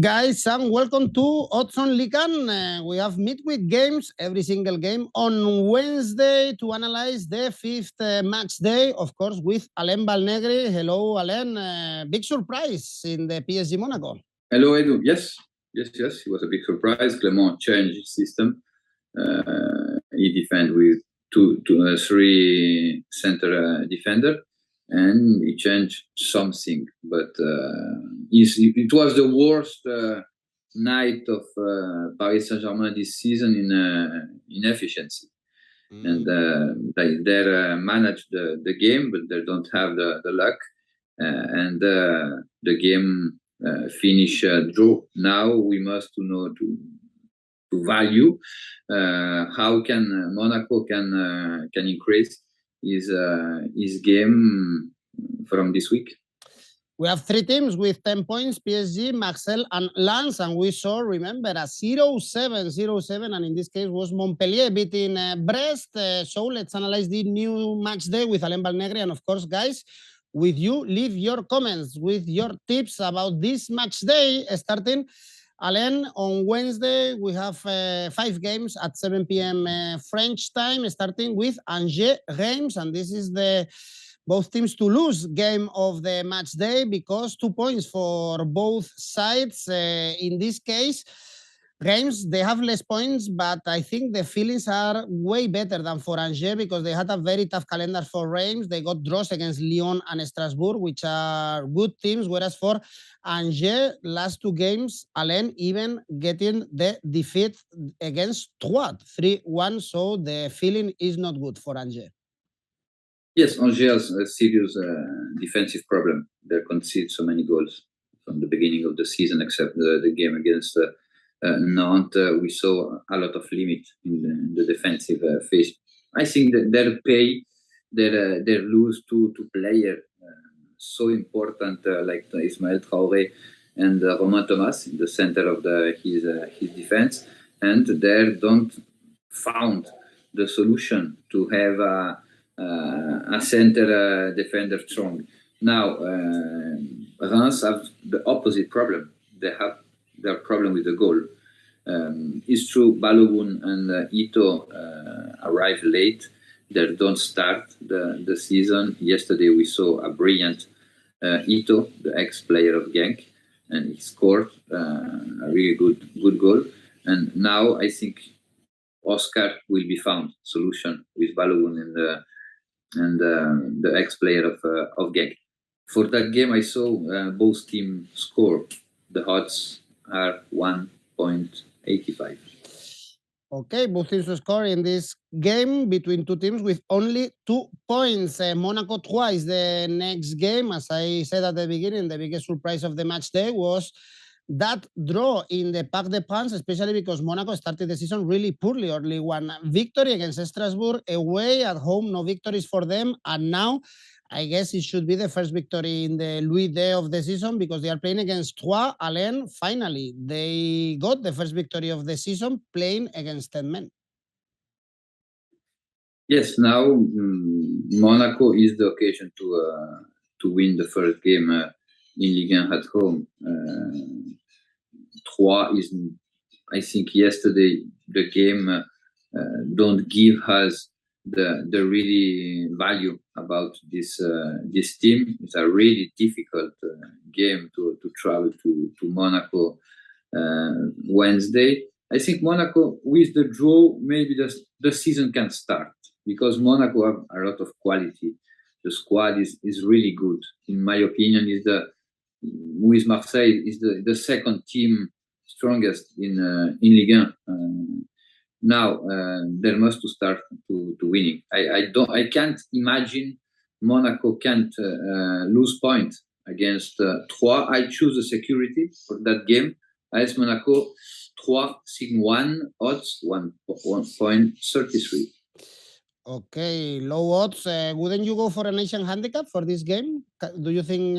Guys, and welcome to Odds on Ligue. We have midweek games, every single game on Wednesday to analyze the fifth match day, of course, with Alain Valnegri. Hello, Alain. Big surprise in the PSG Monaco. Hello, Edu. Yes. It was a big surprise. Clermont changed his system. He defended with three center defender, and he changed something. But it was the worst night of Paris Saint-Germain this season in efficiency. And they managed the game, but they don't have the luck. And the game finish draw. Now we must to value how can Monaco can increase his game from this week. We have three teams with 10 points, PSG, Marseille, and Lens, and we saw, remember, a 0-7, and in this case was Montpellier beating Brest. So let's analyze the new match day with Alain Valnegri, and of course, guys, with you, leave your comments with your tips about this match day, starting, Alain, on Wednesday, we have 5 games at 7 p.m. French time, starting with Angers, Reims, and this is the both teams to lose game of the match day because 2 points for both sides. In this case, Reims, they have less points, but I think the feelings are way better than for Angers because they had a very tough calendar for Reims. They got draws against Lyon and Strasbourg, which are good teams, whereas for Angers, last 2 games, Alain even getting the defeat against Troyes, 3-1, so the feeling is not good for Angers. Yes, Angers has a serious defensive problem. They concede so many goals from the beginning of the season, except the game against Nantes. We saw a lot of limit in the defensive phase. I think that they lose two players so important like 𝐬𝐭𝐴 and Romain Thomas in the center of his defense, and they don't found the solution to have a center defender strong. Now, Reims have the opposite problem. They have their problem with the goal. It's true, Balogun and 𝐿𝐴 arrive late. They don't start the season. Yesterday we saw a brilliant 𝐿𝐴, the ex-player of Genk, and he scored a really good goal. And now I think Auxerre will be found solution with Balogun and the ex-player of Genk. For that game, I saw both teams score. The odds are 1.85. Okay, both teams to score in this game between two teams with only 2 points. Monaco Troyes is the next game. As I said at the beginning, the biggest surprise of the match day was that draw in the Parc des Princes, especially because Monaco started the season really poorly. Only one victory against Strasbourg, away, at home, no victories for them. And now, I guess it should be the first victory in the Louis Day of the season because they are playing against Troyes. Alain, finally, they got the first victory of the season playing against 10 men. Yes, now Monaco is the occasion to win the first game in Ligue 1 at home. Troyes is, I think yesterday the game don't give us the really value about this team. It's a really difficult game to travel to Monaco Wednesday. I think Monaco with the draw maybe the season can start because Monaco have a lot of quality. The squad is really good. In my opinion, with Marseille is the second team strongest in Ligue 1. Now they must to start to winning. I can't imagine Monaco can't lose point against Troyes. I choose the security for that game. AS Monaco, Troyes, Sign 1, odds 1.33. Okay, low odds. Wouldn't you go for an Asian handicap for this game? Do you think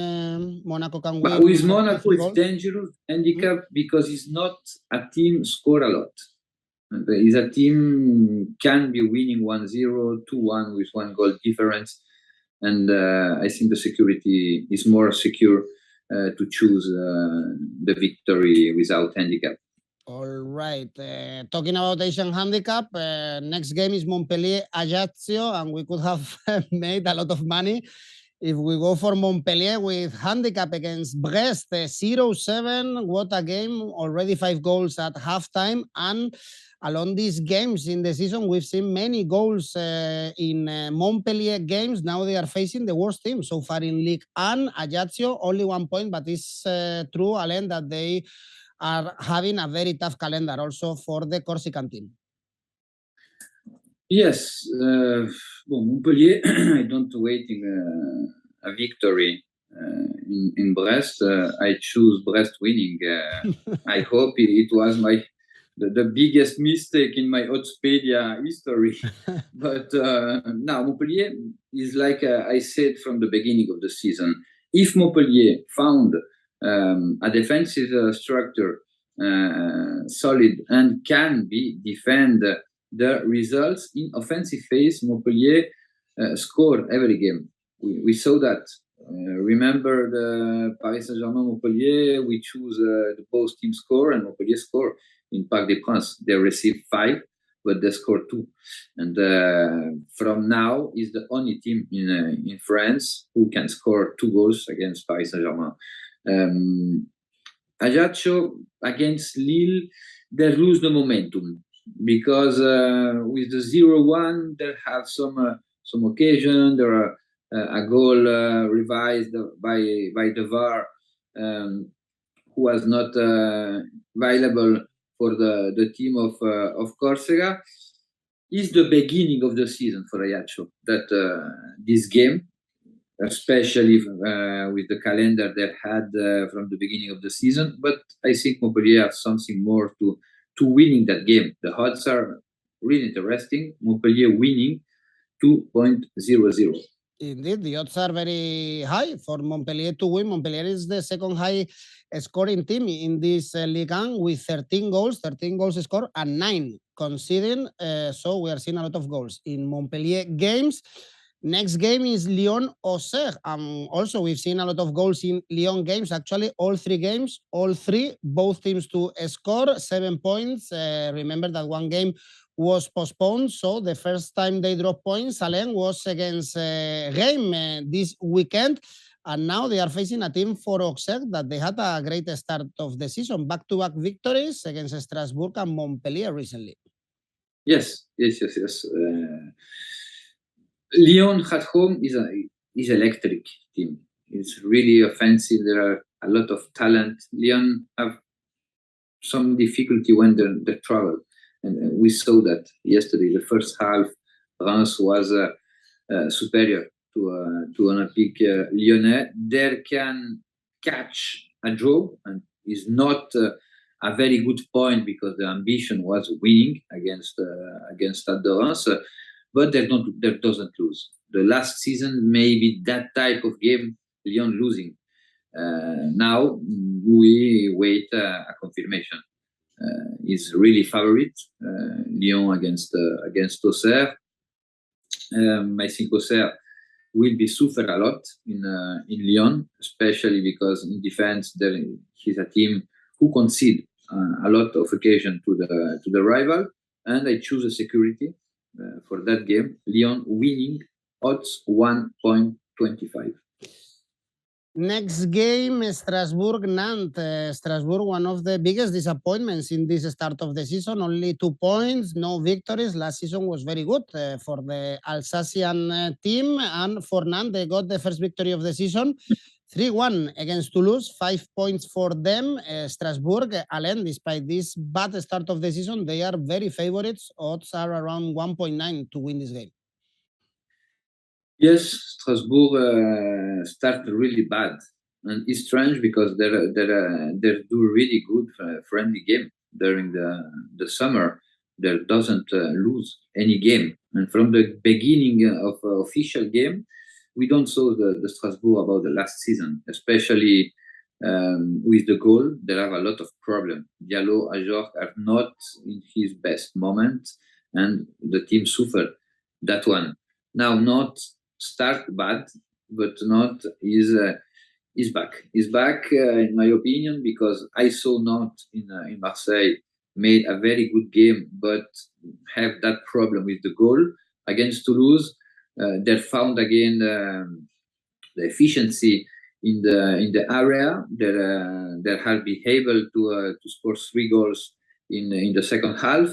Monaco can win? But with Monaco, it's dangerous handicap because it's not a team score a lot. It's a team can be winning 1-0, 2-1 with 1 goal difference. And I think the security is more secure to choose the victory without handicap. All right. Talking about Asian handicap, next game is Montpellier Ajaccio, and we could have made a lot of money if we go for Montpellier with handicap against Brest, 0-7. What a game. Already 5 goals at halftime. And along these games in the season, we've seen many goals in Montpellier games. Now they are facing the worst team so far in Ligue and Ajaccio, only 1 point, but it's true, Alain, that they are having a very tough calendar also for the Corsican team. Yes, Montpellier, I don't waiting a victory in Brest. I choose Brest winning. I hope it was the biggest mistake in my Oddspedia history. But now Montpellier is like I said from the beginning of the season. If Montpellier found a defensive structure solid and can defend the results in offensive phase, Montpellier scored every game. We saw that. Remember the Paris Saint-Germain Montpellier, we choose the both team score, and Montpellier score in Parc des Princes. They received 5, but they scored 2. And from now is the only team in France who can score 2 goals against Paris Saint-Germain. Ajaccio against Lille, they lose the momentum because with the 0-1, they have some occasion. There are a goal revised by the VAR, who was not available for the team of Corsica. Is the beginning of the season for Ajaccio that this game, especially with the calendar they had from the beginning of the season. But I think Montpellier have something more to winning that game. The odds are really interesting. Montpellier winning 2.00. Indeed, the odds are very high for Montpellier to win. Montpellier is the second high scoring team in this Ligue 1 with 13 goals scored and 9 conceding. So we are seeing a lot of goals in Montpellier games. Next game is Lyon Auxerre. Also, we've seen a lot of goals in Lyon games. Actually, all 3 games, both teams to score 7 points. Remember that one game was postponed. So the first time they dropped points, Alain, was against Reims this weekend. And now they are facing a team for Auxerre that they had a great start of the season. Back-to-back victories against Strasbourg and Montpellier recently. Yes. Lyon at home is electric team. It's really offensive. There are a lot of talent. Lyon have some difficulty when they travel. And we saw that yesterday. The first half, Reims was superior to Olympique Lyonnais. They can catch a draw, and is not a very good point because the ambition was winning against Stade Reims, but they doesn't lose. The last season, maybe that type of game, Lyon losing. Now we wait a confirmation. Is really favorite Lyon against Auxerre. I think Auxerre will be suffer a lot in Lyon, especially because in defense he's a team who concede a lot of occasion to the rival, and I choose a security for that game. Lyon winning odds 1.25. Next game, Strasbourg-Nantes. Strasbourg, one of the biggest disappointments in this start of the season. Only 2 points, no victories. Last season was very good for the Alsacian team. And for Nantes, they got the first victory of the season, 3-1 against Toulouse, 5 points for them. Strasbourg, Alain, despite this bad start of the season, they are very favorites. Odds are around 1.9 to win this game. Yes, Strasbourg started really bad, and it's strange because they do really good friendly game during the summer. They doesn't lose any game, and from the beginning of official game, we don't saw the Strasbourg about the last season, especially with the goal. They have a lot of problem. Diallo, Ajaccio are not in his best moment, and the team suffered that one. Now not start bad, but not is He's back. He's back, in my opinion, because I saw Nantes in Marseille made a very good game, but have that problem with the goal. Against Toulouse, they found again the efficiency in the area. They have been able to score 3 goals in the second half.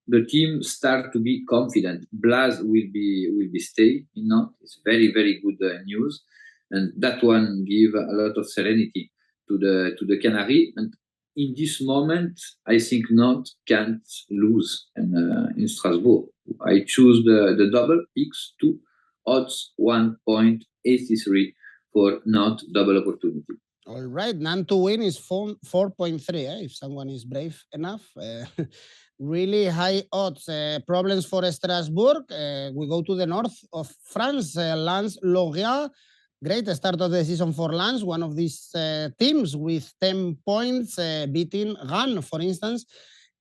The team start to be confident. Blas will be stay in Nantes. It's very, very good news, and that one give a lot of serenity to the Canary. And in this moment, I think Nantes can't lose in Strasbourg. I choose the double X2 odds 1.83 for Nantes double opportunity. All right, Nantes to win is 4.3, if someone is brave enough. Really high odds. Problems for Strasbourg. We go to the north of France. Lens, Lorient. Great start of the season for Lens, one of these teams with 10 points, beating Rennes, for instance,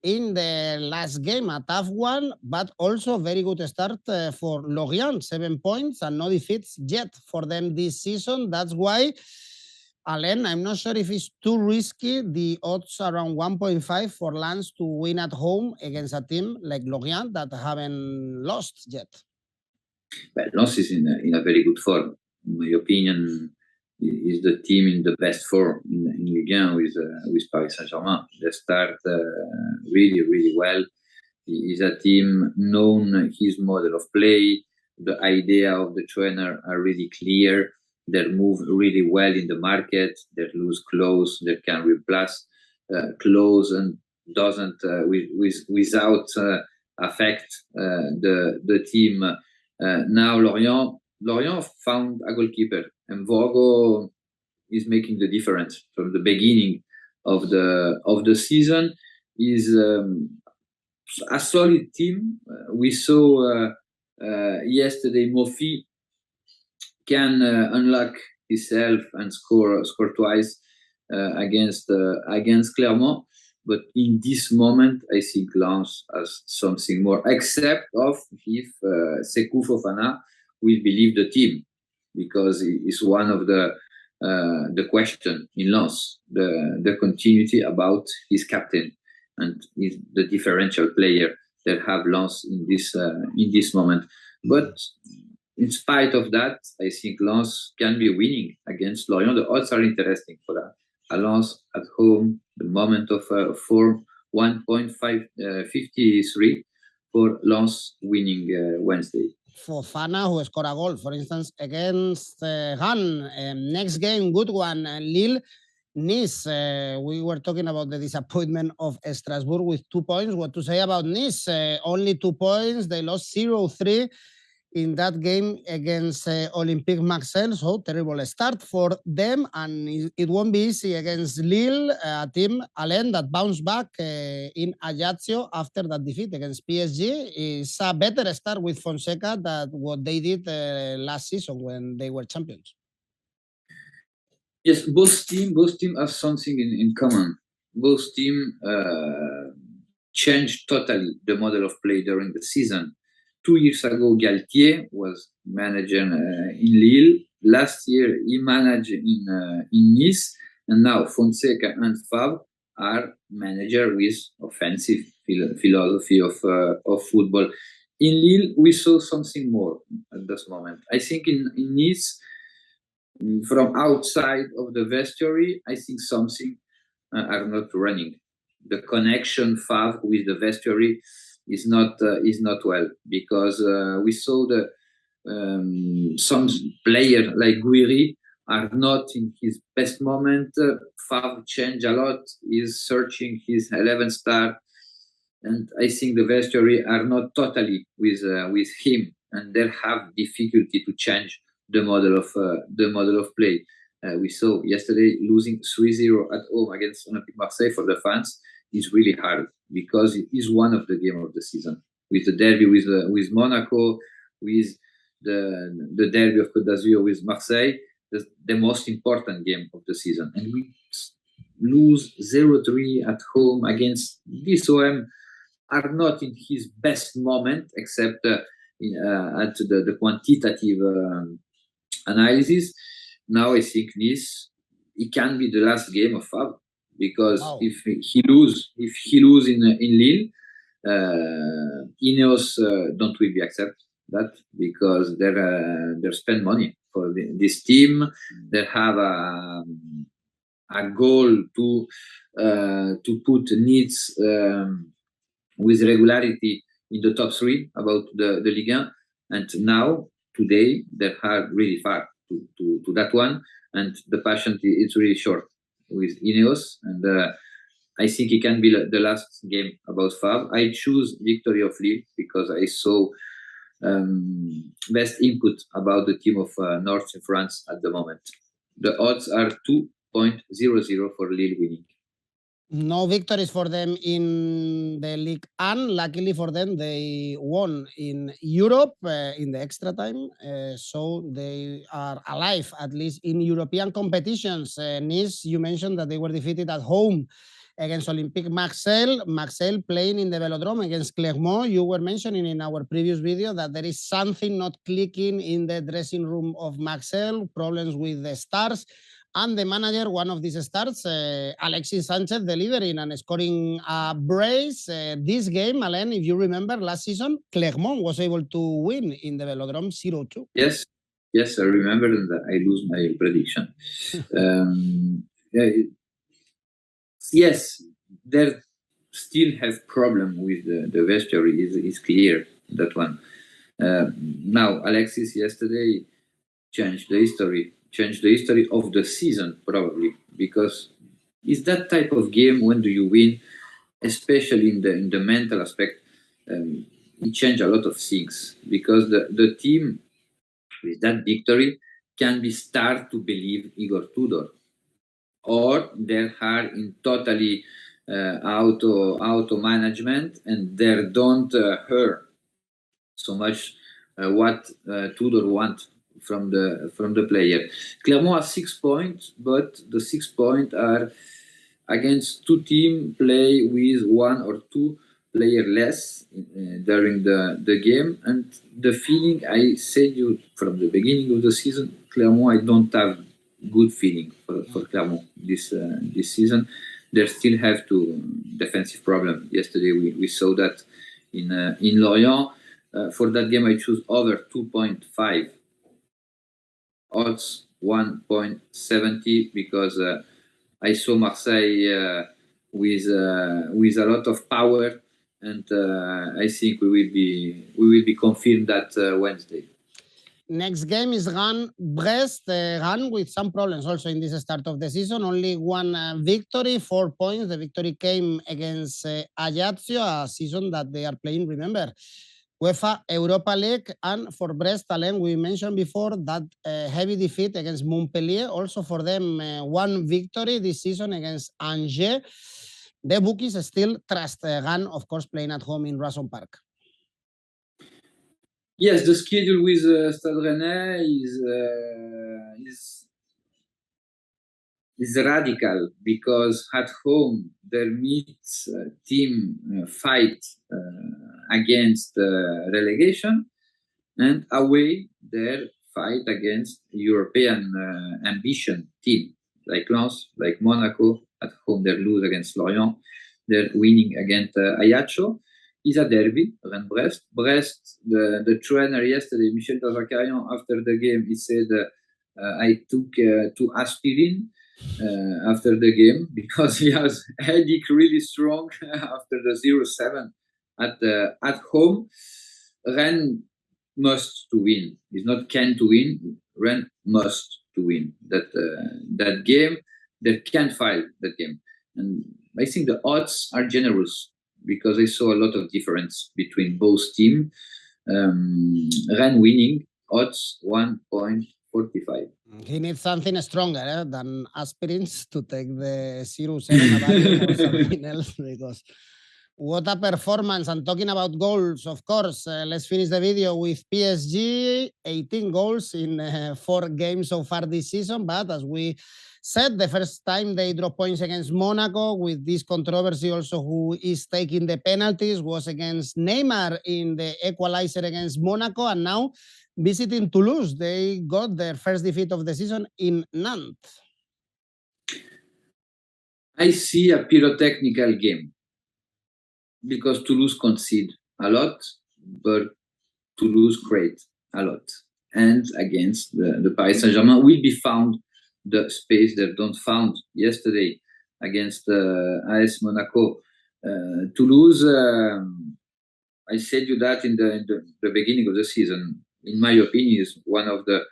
in the last game. A tough one, but also a very good start for Lorient, 7 points and no defeats yet for them this season. That's why, Alain, I'm not sure if it's too risky, the odds around 1.5 for Lens to win at home against a team like Lorient that haven't lost yet. Well, Lens is in a very good form. In my opinion, is the team in the best form in Ligue 1 with Paris Saint-Germain. They start really, really well. Is a team known his model of play. The idea of the trainer are really clear. They move really well in the market. They lose close. They can replace close and doesn't without affect the team. Now Lorient found a goalkeeper, and 𝐬𝐭𝐴 is making the difference from the beginning of the season. Is a solid team. We saw yesterday Mofi can unlock himself and score twice against Clermont. But in this moment, I think Lens has something more, except of if Sékou Fofana will believe the team, because it's one of the question in Lens, the continuity about his captain and the differential player that have Lens in this moment. But in spite of that, I think Lens can be winning against Lorient. The odds are interesting for that. Lens at home, the moment of form, 1.53 for Lens winning Wednesday. Fofana, who scored a goal, for instance, against Rennes. Next game, good one, Lille. Nice, we were talking about the disappointment of Strasbourg with 2 points. What to say about Nice? Only 2 points. They lost 0-3 in that game against Olympique Marseille. So terrible start for them, and it won't be easy against Lille, a team, Alain, that bounced back in Ajaccio after that defeat against PSG. It's a better start with Fonseca than what they did last season when they were champions. Yes, both teams have something in common. Both teams changed totally the model of play during the season. 2 years ago, Galtier was manager in Lille. Last year, he managed in Nice, and now Fonseca and Favre are manager with offensive philosophy of football. In Lille, we saw something more at this moment. I think in Nice, from outside of the vestry, I think something are not running. The connection Favre with the vestry is not well, because we saw some player like Guiri are not in his best moment. Favre changed a lot. He's searching his 11 star, and I think the vestry are not totally with him, and they have difficulty to change the model of play. We saw yesterday losing 3-0 at home against Olympique Marseille for the fans is really hard, because it is one of the game of the season, with the derby with Monaco, with the derby of Côte d'Azur with Marseille, the most important game of the season, and we lose 0-3 at home against this OM are not in his best moment, except at the quantitative analysis. now I think Nice, it can be the last game of Favre, because Wow. if he lose in Lille, Ineos don't will be accept that, because they spend money for this team. They have a goal to put Nice with regularity in the top three about the Ligue 1, and now today they are really far to that one, and the passion is really short with Ineos, and I think it can be the last game about Favre. I choose victory of Lille because I saw best input about the team of North France at the moment. The odds are 2.00 for Lille winning. No victories for them in the Ligue 1. Luckily for them, they won in Europe in the extra time. So they are alive, at least in European competitions. Nice, you mentioned that they were defeated at home against Olympique Marseille. Marseille playing in the Velodrome against Clermont. You were mentioning in our previous video that there is something not clicking in the dressing room of Marseille, problems with the stars. And the manager, one of these stars, Alexis Sanchez, delivering and scoring a brace. This game, Alain, if you remember, last season, Clermont was able to win in the Velodrome 0-2. Yes, I remember, and I lose my prediction. Yes, they still have problem with the vestiary. Is clear, that one. Now, Alexis yesterday changed the history of the season, probably, because it's that type of game. When do you win, especially in the mental aspect? It changed a lot of things, because the team with that victory can be start to believe Igor Tudor, or they are in totally auto management, and they don't hear so much what Tudor want from the player. Clermont has 6 points, but the 6 points are against two teams play with one or two player less during the game, and the feeling I said you from the beginning of the season, Clermont, I don't have good feeling for Clermont this season. They still have to defensive problem. Yesterday we saw that in Lorient. For that game I choose over 2.5, odds 1.70, because I saw Marseille with a lot of power, and I think we will be confirmed that Wednesday. Next game is Rennes-Brest. Rennes with some problems also in this start of the season. Only one victory, 4 points. The victory came against Ajaccio, a season that they are playing, remember, UEFA Europa League. And for Brest, Alain, we mentioned before that heavy defeat against Montpellier. Also for them, one victory this season against Angers. The bookies still trust Rennes, of course, playing at home in Rasson Park. Yes, the schedule with Stade Rennais is radical, because at home their team fight against relegation, and away their fight against European ambition team like Lens, like Monaco. At home they lose against Lorient. They're winning against Ajaccio. Is a derby, Rennes-Brest. Brest, the trainer yesterday, Michel Tazakarian, after the game, he said, I took 2 aspirin after the game, because he has headache really strong after the 0-7 at home. Rennes must to win. It's not can to win. Rennes must to win that game. They can't file that game, and I think the odds are generous, because I saw a lot of difference between both teams. Rennes winning, odds 1.45. He needs something stronger than aspirins to take the 0-7 or something else, because what a performance. And talking about goals, of course, let's finish the video with PSG, 18 goals in 4 games so far this season. But as we said, the first time they draw points against Monaco, with this controversy also who is taking the penalties, was against Neymar in the equalizer against Monaco. And now visiting Toulouse. They got their first defeat of the season in Nantes. I see a pyrotechnical game because Toulouse concede a lot, but Toulouse create a lot. And against the Paris Saint-Germain will be found the space they don't found yesterday against AS Monaco. Toulouse, I said you that in the beginning of the season, in my opinion, is one of the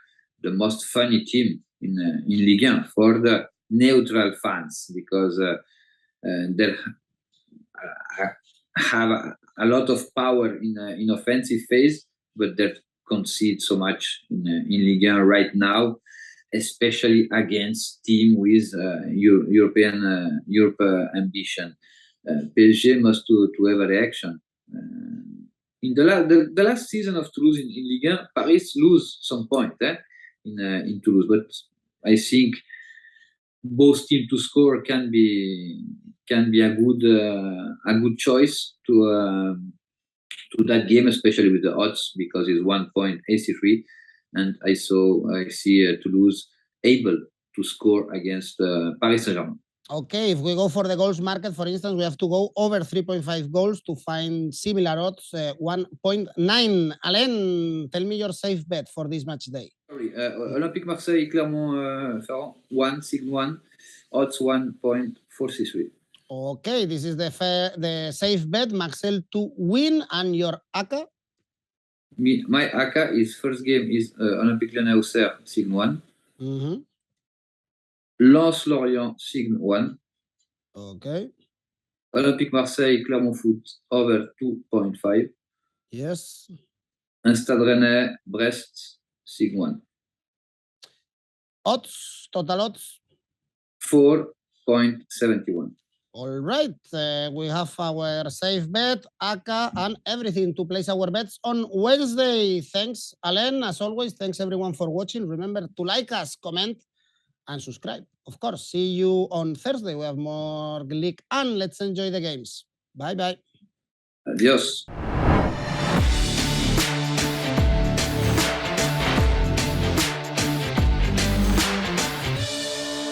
most funny team in Ligue 1 for the neutral fans, because they have a lot of power in offensive phase, but they concede so much in Ligue 1 right now, especially against team with European ambition. PSG must to have a reaction. In the last season of Toulouse in Ligue 1, Paris lose some point in Toulouse, but I think both teams to score can be a good choice to that game, especially with the odds, because it's 1.83, and I see Toulouse able to score against Paris Saint-Germain. Okay, if we go for the goals market, for instance, we have to go over 3.5 goals to find similar odds, 1.9. Alain, tell me your safe bet for this match day. Sorry, Olympique Marseille, Clermont, 1/1, odds 1.463. Okay, this is the safe bet, Marcel to win, and your ACCA? My ACCA is first game is Olympique Lyonnais Auxerre, Signe 1. Mm-hmm. Lens Lorient, Signe 1. Okay. Olympique Marseille, Clermont Foot, over 2.5. Yes. And Stade Rennais, Brest, Signe 1. Odds, total odds? 4.71. All right, we have our safe bet, ACCA, and everything to place our bets on Wednesday. Thanks, Alain. As always, thanks everyone for watching. Remember to like us, comment, and subscribe. Of course, see you on Thursday. We have more League, and let's enjoy the games. Bye-bye. Adios.